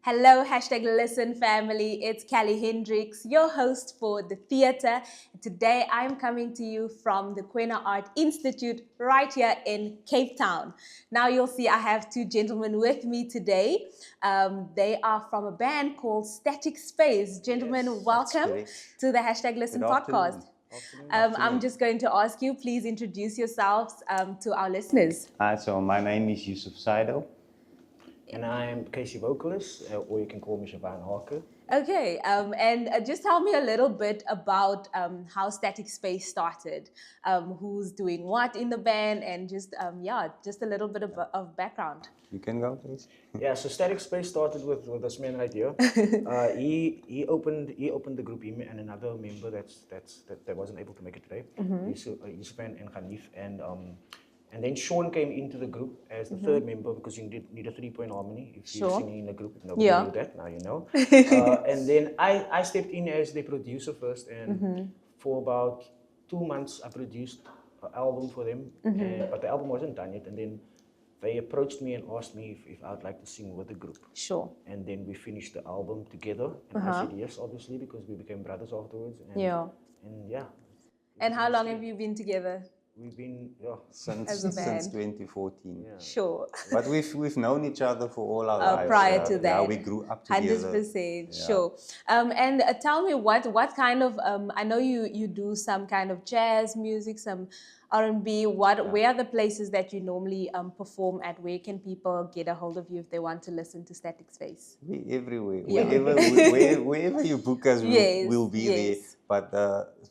Hello, hashtag Listen Family. It's Callie Hendricks, your host for The Theatre. Today I'm coming to you from the Kwena Art Institute right here in Cape Town. Now you'll see I have two gentlemen with me today. They are from a band called Static Space. Gentlemen, Yes, welcome to the hashtag Listen Good afternoon. podcast. I'm just going to ask you, please introduce yourselves to our listeners. So my name is Yusuf Saido. And I'm Casey Vocalist, or you can call me Siobhan Harker. Okay, and just tell me a little bit about how Static Space started, who's doing what in the band, and just a little bit of background. You can go, please. Yeah, so Static Space started with this man right here. He opened the group, him and another member that wasn't able to make it today. Yusuf and Hanif, and then Sean came into the group as the third member because you need a 3-point harmony. If you're singing in a group, nobody knew that, now you know. And then I stepped in as the producer first, and for about 2 months I produced an album for them, but the album wasn't done yet. And then they approached me and asked me if I would like to sing with the group. Sure. And then we finished the album together, and I said yes, obviously, because we became brothers afterwards. And yeah. And how long have you been together? We've been As a band. Since 2014. Yeah. Sure. But we've known each other for all our lives. Prior to that. Yeah, we grew up together. 100%, sure. And tell me what kind of I know you do some kind of jazz music, some R&B. Where are the places that you normally perform at? Where can people get a hold of you if they want to listen to Static Space? We everywhere. Wherever you book us, we'll be there. But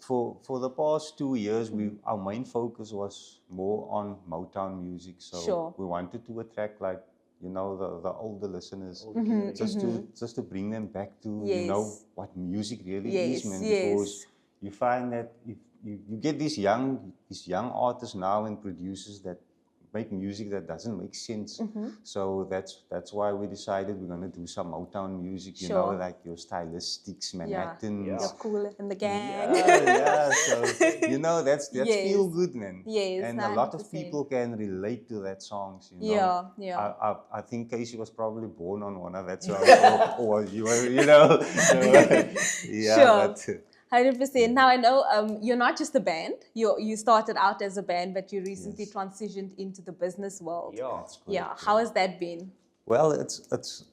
for the past 2 years, our main focus was more on Motown music. So we wanted to attract the older listeners, just to bring them back to what music really is, man. Because you find that if you get these young artists now and producers that make music that doesn't make sense. So that's why we decided we're gonna do some Motown music, you know, like your Stylistics, Manhattans. You're Cool and the Gang. So that's feel good, man. Yes, and 100%. a lot of people can relate to that songs, you know. I think Casey was probably born on one of that songs, or you were, you know. So, 100%. Now I know you're not just a band. You started out as a band, but you recently transitioned into the business world. How has that been? Well, it's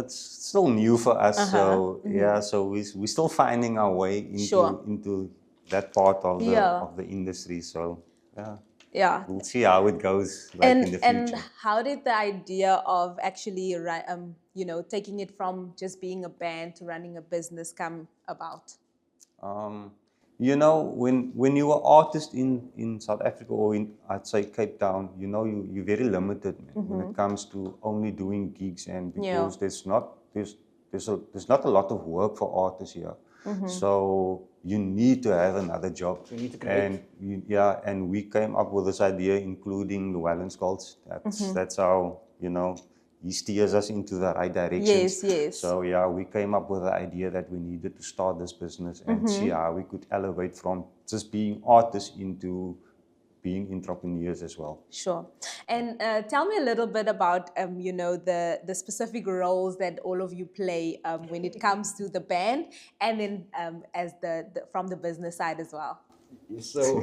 still new for us. So so we're still finding our way into that part of the industry. So we'll see how it goes in the future. And how did the idea of actually taking it from just being a band to running a business come about? When you are artist in South Africa or I'd say Cape Town, you're very limited, man, when it comes to only doing gigs, and because there's not a lot of work for artists here. So you need to have another job. You need to commit. And we came up with this idea, including Llewellyn Scholz. That's how, he steers us into the right direction. Yes. So we came up with the idea that we needed to start this business and see how we could elevate from just being artists into being entrepreneurs as well. Sure. And tell me a little bit about the specific roles that all of you play when it comes to the band, and then as from the business side as well. So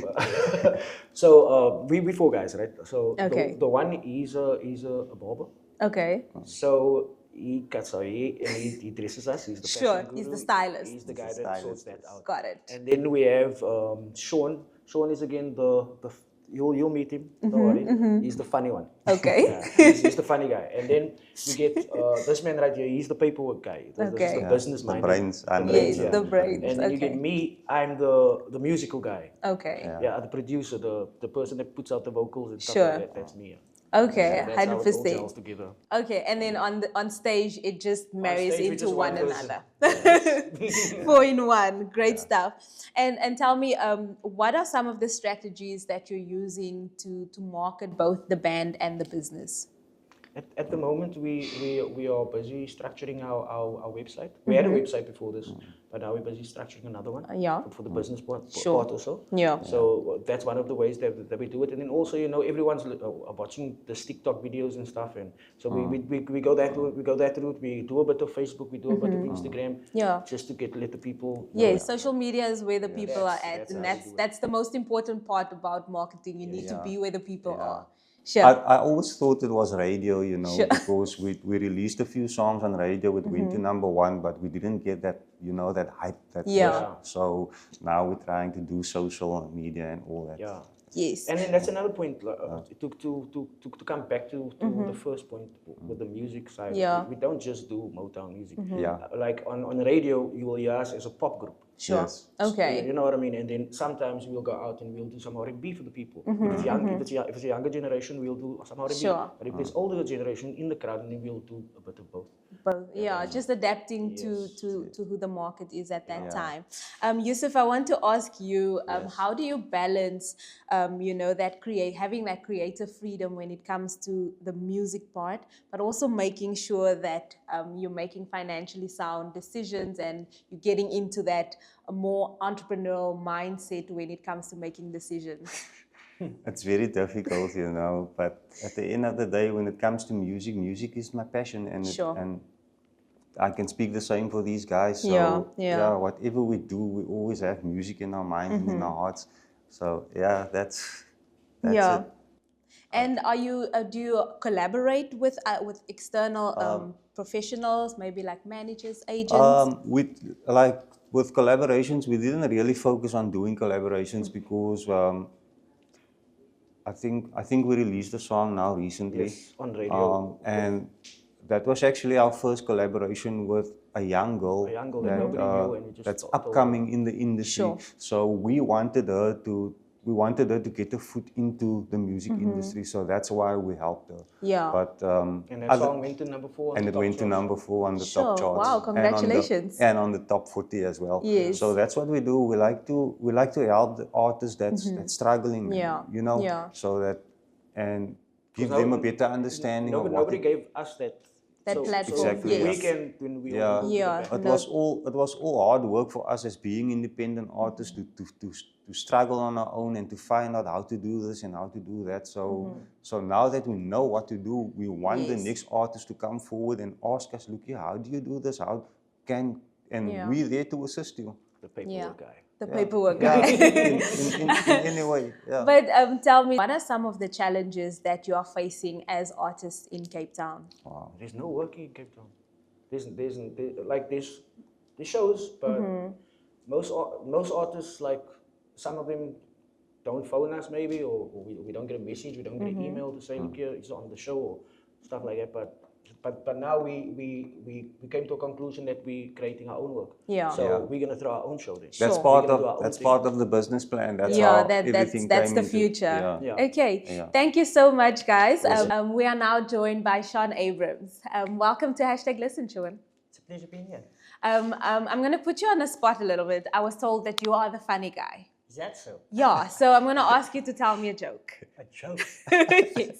we 4 guys, right? So the one is a barber. Okay. So he cuts our hair and he dresses us. He's the fashion guru. He's the stylist. He's the guy that sorts that out. Got it. And then we have Sean. Sean is again you'll meet him. Don't worry. He's the funny one. Okay. He's the funny guy. And then you get this man right here. He's the paperwork guy. He's the business mind. The brains. The brains. And then you get me. I'm the musical guy. Okay. The producer, the person that puts out the vocals and stuff like that. That's me. Okay, that's 100%. How it all gels together. Okay, and then on stage it just marries into one another. 4 in 1, great stuff. And tell me, what are some of the strategies that you're using to market both the band and the business? At the moment, we are busy structuring our website. We had a website before this, but now we're busy structuring another one. For the business part also. Yeah. So that's one of the ways that we do it. And then also, everyone's watching the TikTok videos and stuff, and so we go that route. We go that route. We do a bit of Facebook. We do a bit of Instagram. Yeah. Just to let the people. Yes, social media is where the people are at, and that's the most important part about marketing. You need to be where the people are. Sure. I always thought it was radio, because we released a few songs on radio with went to #1, but we didn't get that, that hype. So now we're trying to do social media and all that. Yeah. Yes. And then that's another point to come back to the first point with the music side. Yeah. We don't just do Motown music. Yeah. Like on the radio, you will hear us as a pop group. Sure. Yes. Okay. You know what I mean? And then sometimes we'll go out and we'll do some R&B for the people. If it's a younger generation, we'll do some R&B. Sure. But if there's older generation in the crowd, then we'll do a bit of both. But just adapting to who the market is at that time. Yusuf, I want to ask you, how do you balance, having that creative freedom when it comes to the music part, but also making sure that you're making financially sound decisions and you're getting into that more entrepreneurial mindset when it comes to making decisions? It's very difficult, but at the end of the day, when it comes to music, music is my passion, and and I can speak the same for these guys. So whatever we do, we always have music in our minds and in our hearts. So that's it. And do you collaborate with external professionals, maybe like managers, agents? With collaborations, we didn't really focus on doing collaborations because I think we released a song now recently. Yes, on radio. And that was actually our first collaboration with a young girl, that nobody knew, and that's upcoming in the industry. Sure. So we wanted her to get a foot into the music industry. So that's why we helped her. Yeah. But and that song went to #4. And it went to #4 on the top charts. Wow! Congratulations. And on the top 40 as well. Yes. So that's what we do. We like to help the artists that's struggling. So that and give them a better understanding of what nobody gave us that platform. Exactly. So we can when we It was all hard work for us as being independent artists to struggle on our own and to find out how to do this and how to do that. So now that we know what to do, we want the next artist to come forward and ask us, look here, how do you do this? We're there to assist you. The paperwork guy. The paperwork guy. In any way. Yeah. But tell me, what are some of the challenges that you are facing as artists in Cape Town? Wow. There's no working in Cape Town. There's shows, but most artists, like some of them don't phone us maybe, or we don't get a message, we don't get an email to say, look here, it's on the show or stuff like that. But now we came to a conclusion that we're creating our own work. So we're gonna throw our own show then. That's part of the business plan. That's how everything that's the into, future. Yeah. Okay. Yeah. Thank you so much, guys. We are now joined by Sean Abrams. Welcome to #Listen, Sean. It's a pleasure being here. I'm going to put you on the spot a little bit. I was told that you are the funny guy. Is that so? Yeah, so I'm going to ask you to tell me a joke. A joke? Yes.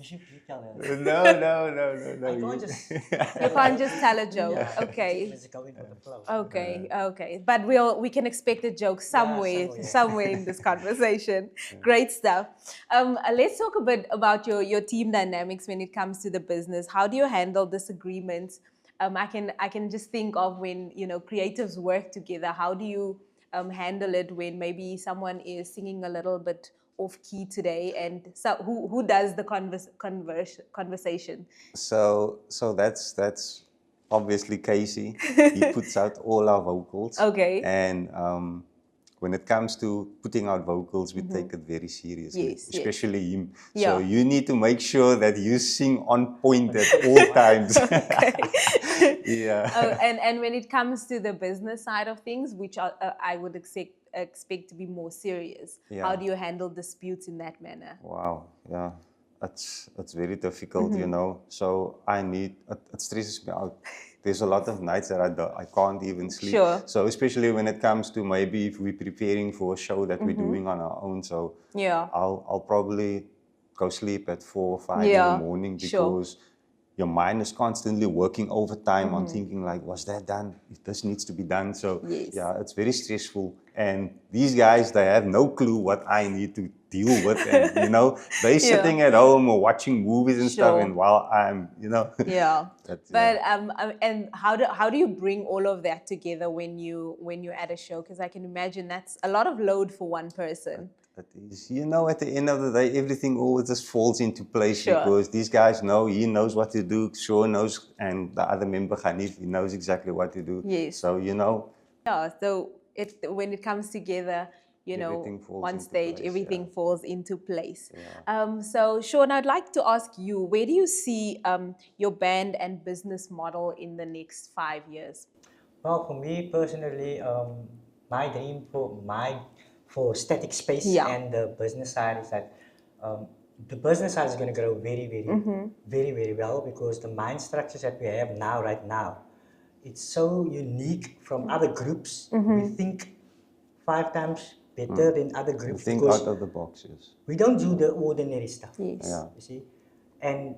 You tell me. No. I can't just... You can't just tell a joke. Yeah. Okay. Just go in with the flow. Okay. But we can expect a joke somewhere in this conversation. Great stuff. Let's talk a bit about your team dynamics when it comes to the business. How do you handle disagreements? I can just think of when creatives work together. How do you handle it when maybe someone is singing a little bit off key today, and so who does the conversation? So that's obviously Casey. He puts out all our vocals. Okay. And when it comes to putting out vocals, we take it very seriously, especially him. Yeah. So you need to make sure that you sing on point at all times. Yeah. And when it comes to the business side of things, which I would expect to be more serious, how do you handle disputes in that manner? Wow, yeah, it's very difficult, So it stresses me out. There's a lot of nights that I can't even sleep. Sure. So especially when it comes to maybe if we're preparing for a show that we're doing on our own, so I'll probably go sleep at 4 or 5 in the morning because your mind is constantly working overtime on thinking like, was that done? This needs to be done. So yeah, it's very stressful. And these guys, they have no clue what I need to deal with. And, you know, they sitting at home or watching movies and stuff. And while I'm, you know. But and how do you bring all of that together when you're at a show? Because I can imagine that's a lot of load for one person. It is, you know, at the end of the day, everything always just falls into place because these guys know, he knows what to do, Shaw knows, and the other member, Hanif, he knows exactly what to do. Yes. So, you know. Yeah, so when it comes together, you know, one stage, everything falls into place. So, Sean, I'd like to ask you, where do you see your band and business model in the next 5 years? Well, for me personally, my dream for Static Space and the business side is that the business side is going to grow very well because the mind structures that we have right now, it's so unique from other groups. We think 5 times better than other groups. We think out of the box, we don't do the ordinary stuff. Yes. You see? And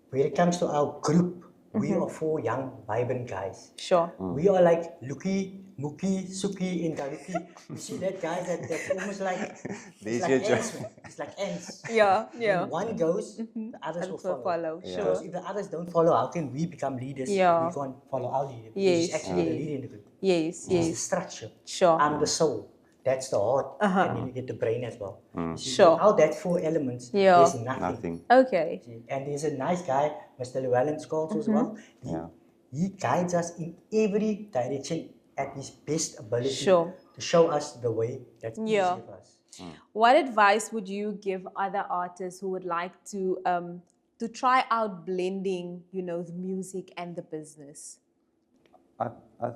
when it comes to our group, we are 4 young, vibrant guys. Sure. We are like Luki, Muki, Suki, and Garuki. You see that guy that's almost like, it's like ants, man. It's like ants. Yeah. When one goes, the others will follow. Sure. Because if the others don't follow, how can we become leaders? Yeah. We can't follow our leader. Yes. He's actually the leader in the group. Yes. He's the structure. Sure. I'm the soul. That's the heart. And then you get the brain as well. Sure. Without that 4 elements, there's nothing. Okay. And there's a nice guy, Mr. Llewellyn Scholz as well. He guides us in every direction at his best ability to show us the way that's easy for us. What advice would you give other artists who would like to try out blending, you know, the music and the business? I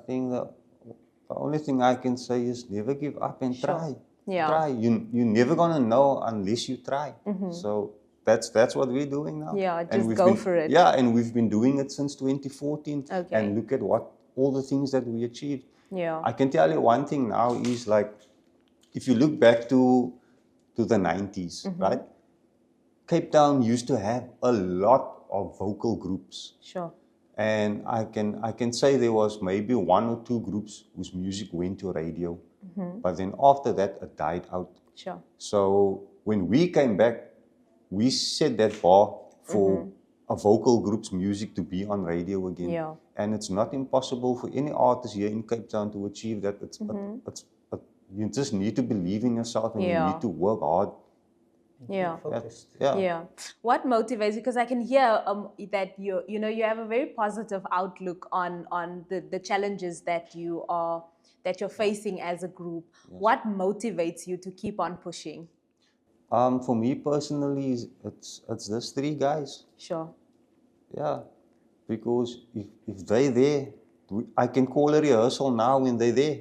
think the only thing I can say is never give up and try. Try. You're never gonna know unless you try. So that's what we're doing now. Yeah, just go for it. Yeah, and we've been doing it since 2014. Okay. And look at all the things that we achieved. Yeah. I can tell you one thing now is like, if you look back to the 90s, right? Cape Town used to have a lot of vocal groups. Sure. And I can say there was maybe 1 or 2 groups whose music went to radio. But then after that, it died out. Sure. So when we came back, we set that bar for a vocal group's music to be on radio again. Yeah. And it's not impossible for any artist here in Cape Town to achieve that. You just need to believe in yourself and you need to work hard. Yeah. Focused. Yeah. What motivates you? Because I can hear that you have a very positive outlook on the challenges that you're facing as a group. What motivates you to keep on pushing? For me personally, it's these 3 guys. Sure. Yeah, because if they're there, I can call a rehearsal now when they're there,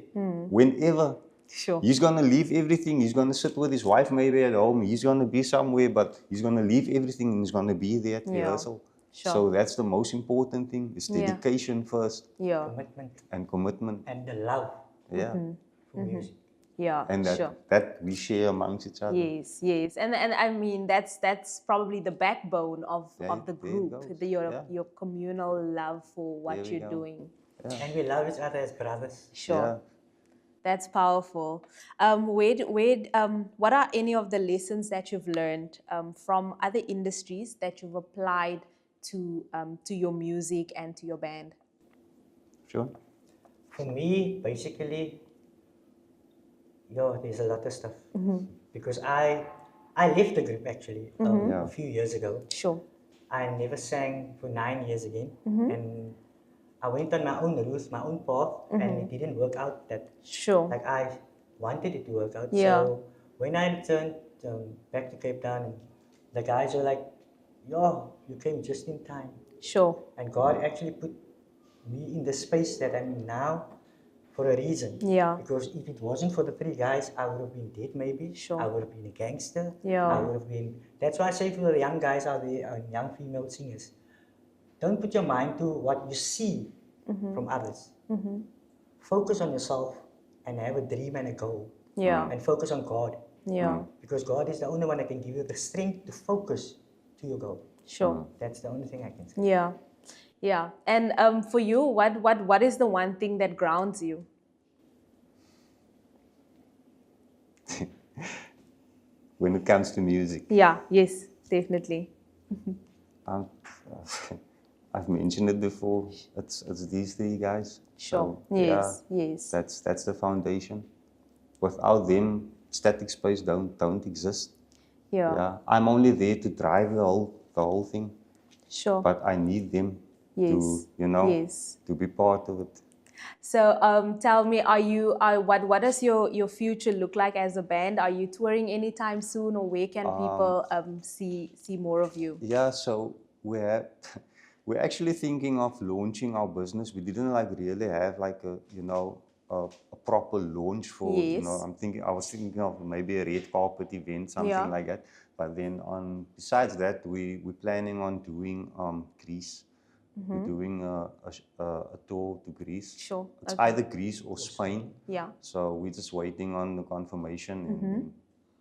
whenever. Sure. He's going to leave everything. He's going to sit with his wife maybe at home. He's going to be somewhere, but he's going to leave everything and he's going to be there at rehearsal. Sure. So that's the most important thing. It's dedication first. Yeah. Commitment. And the love for music. Yeah. And that we share amongst each other. Yes. And I mean that's probably the backbone of the group. Your communal love for what you're doing. Yeah. And we love each other as brothers. Sure. Yeah. That's powerful. What are any of the lessons that you've learned from other industries that you've applied to your music and to your band? Sure. For me, basically, there's a lot of stuff. Because I left the group actually a few years ago. Sure. I never sang for 9 years again. And I went on my own route, my own path, and it didn't work out like I wanted it to work out. Yeah. So when I returned back to Cape Town, the guys were like, you came just in time. Sure. And God actually put me in the space that I'm in now for a reason. Yeah. Because if it wasn't for the 3 guys, I would have been dead maybe. Sure. I would have been a gangster. Yeah. I would have been... That's why I say for the young guys out there, young female singers, don't put your mind to what you see from others. Focus on yourself and have a dream and a goal. Yeah. And focus on God. Yeah. Because God is the only one that can give you the strength to focus to your goal. Sure. That's the only thing I can say. Yeah. Yeah. And for you, what is the one thing that grounds you? When it comes to music. Yeah. Yes. Definitely. Um, I've mentioned it before. It's these three guys. Sure. So, Yes. yeah, Yes. that's the foundation. Without them, Static Space don't exist. Yeah. Yeah, I'm only there to drive the whole thing, Sure. but I need them Yes. to, you know, Yes. to be part of it. So tell me, what does your future look like as a band? Are you touring anytime soon, or where can people see more of you? Yeah, so we're actually thinking of launching our business. We didn't really have like a proper launch for, Yes. I was thinking of maybe a red carpet event, something Yeah. like that. But then besides that, we're planning on doing Greece. We're doing a tour to Greece. Sure. It's Okay. either Greece or Spain. Yeah. So we're just waiting on the confirmation and then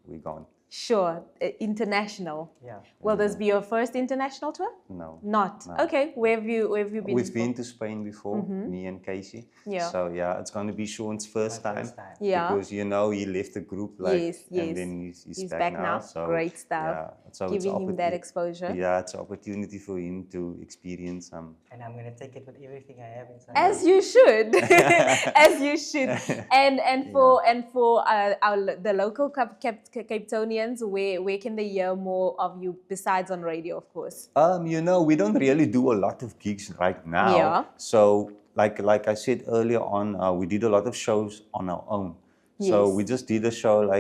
we're gone. Sure. International. Yeah. Will this be your first international tour? No. Not. No. Okay. Where have you been? We've been to Spain before, me and Casey. Yeah. So yeah, it's going to be Sean's first My time. first time. Yeah. Because he left the group Yes, yes. and then he's back now. So, Great stuff. Yeah. So Giving him that exposure. Yeah, it's an opportunity for him to experience some. And I'm going to take it with everything I have inside. As you should, as you should, and for the local Cape Townians, where can they hear more of you besides on radio, of course? We don't really do a lot of gigs right now. Yeah. So like I said earlier on, we did a lot of shows on our own. So Yes. we just did a show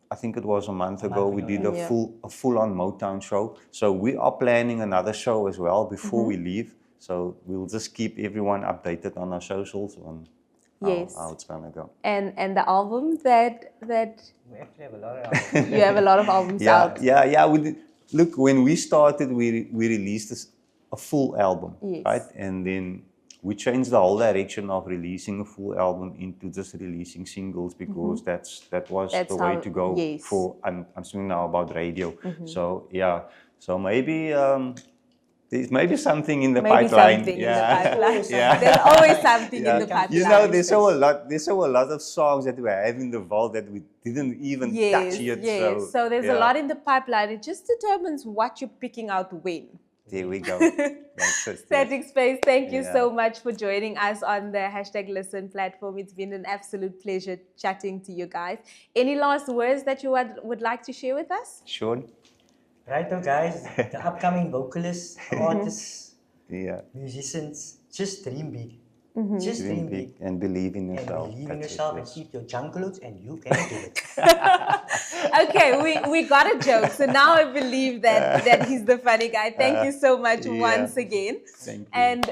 I think it was a month ago. We did a Yeah. full-on Motown show. So we are planning another show as well before we leave. So we'll just keep everyone updated on our socials on how it's gonna go. And the album that We actually have a lot of you have a lot of albums out. Yeah. We did. Look, when we started, we released a full album, Yes. right? And then we changed the whole direction of releasing a full album into just releasing singles because that was That's the way how- to go yes. for. I'm speaking now about radio. So yeah, so maybe there's maybe something in the Maybe pipeline. something yeah. in the pipeline. Yeah. There's always something Yeah. in the pipeline. You know, there's so a lot of songs that we have in the vault that we didn't even touch yet. Yes. So there's a yeah. lot in the pipeline. It just determines what you're picking out when. There we go. That's it. Static Space, thank you Yeah. so much for joining us on the #Listen platform. It's been an absolute pleasure chatting to you guys. Any last words that you would like to share with us? Sean? Right now, guys, the upcoming vocalists, artists, Yeah. musicians, just dream big. Just Dream big and believe in And yourself. believe in That's it, yourself yes. and eat your junk clothes and you can do it. Okay, we got a joke. So now I believe that he's the funny guy. Thank you so much Yeah. once again. Thank you. And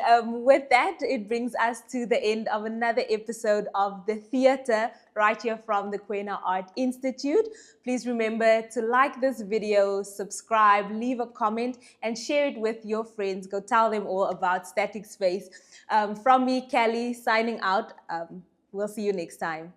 with that, it brings us to the end of another episode of The Theatre right here from the Kwena Art Institute. Please remember to like this video, subscribe, leave a comment, and share it with your friends. Go tell them all about Static Space. From me, Kelly, signing out. We'll see you next time.